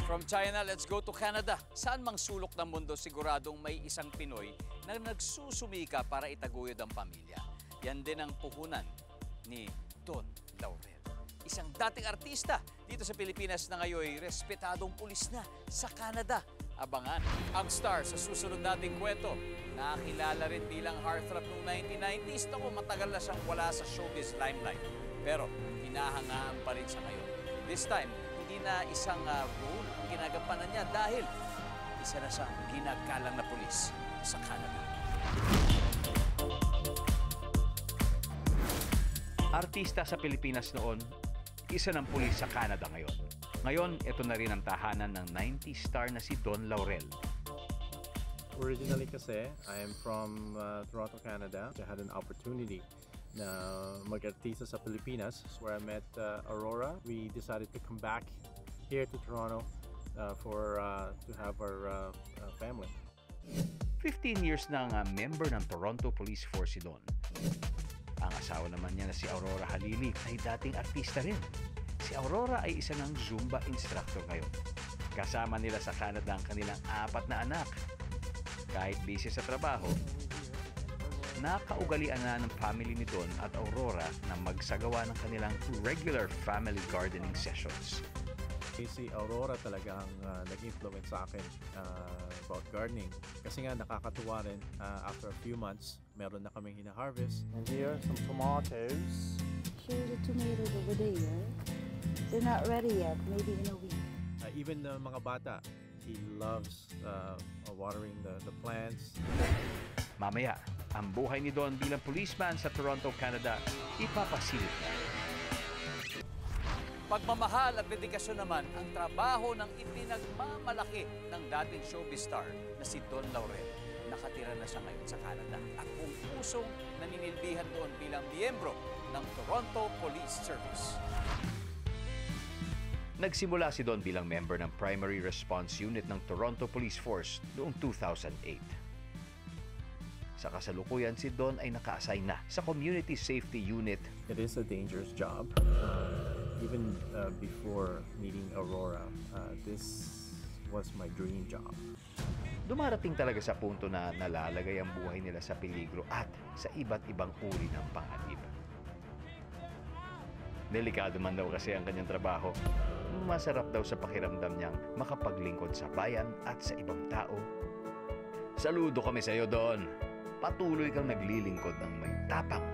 From China, let's go to Canada. Saan mang sulok ng mundo, siguradong may isang Pinoy na nagsusumika para itaguyod ang pamilya. Yan din ang puhunan ni Don Laurel. Isang dating artista dito sa Pilipinas na ngayon respetadong pulis na sa Canada. Abangan ang star sa susunod nating kwento. Nakilala rin bilang heartthrob noong 1990s. Naku, matagal na siyang wala sa showbiz limelight. Pero hinahangaan pa rin siya ngayon. This time, hindi na isang role ang ginagampanan niya dahil isa na siyang ginagalang na pulis sa Canada. Artista sa Pilipinas noon, isa ng pulis sa Canada ngayon. Ngayon, ito na rin ang tahanan ng 90s star na si Don Laurel. Originally kasi, I am from Toronto, Canada. I had an opportunity na mag-artista sa Pilipinas where I met Aurora. We decided to come back here to Toronto to have our family. 15 years na ang member ng Toronto Police Force si Don. Ang asawa naman niya na si Aurora Halili ay dating artista rin. Si Aurora ay isa ng Zumba instructor ngayon. Kasama nila sa Canada ang kanilang 4 na anak. Kahit busy sa trabaho, nakaugalian na ng family ni Don at Aurora na magsagawa ng kanilang regular family gardening sessions. Si Aurora talaga ang nag-influence sa akin about gardening. Kasi nga nakakatuwa rin, after a few months, meron na kaming hina-harvest. And here, some tomatoes. Here are the tomatoes over there. They're not ready yet, maybe in a week. Even the mga bata, he loves watering the plants. Mamaya, ang buhay ni Don bilang policeman sa Toronto, Canada, ipapasilip na. Pagmamahal at dedikasyon naman ang trabaho ng ipinagmamalaki ng dating showbiz star na si Don Laurel. Nakatira na siya ngayon sa Canada at kung pusong naninilbihan doon bilang miyembro ng Toronto Police Service. Nagsimula si Don bilang member ng Primary Response Unit ng Toronto Police Force noong 2008. Sa kasalukuyan, si Don ay naka-assign na sa Community Safety Unit. It is a dangerous job. Even before meeting Aurora, this was my dream job. Dumarating talaga sa punto na nalalagay ang buhay nila sa peligro at sa iba't ibang uri ng panganib. Delikado man daw kasi ang kanyang trabaho. Masarap daw sa pakiramdam niyang makapaglingkod sa bayan at sa ibang tao. Saludo kami sa iyo, Don. Patuloy kang naglilingkod ng may tapang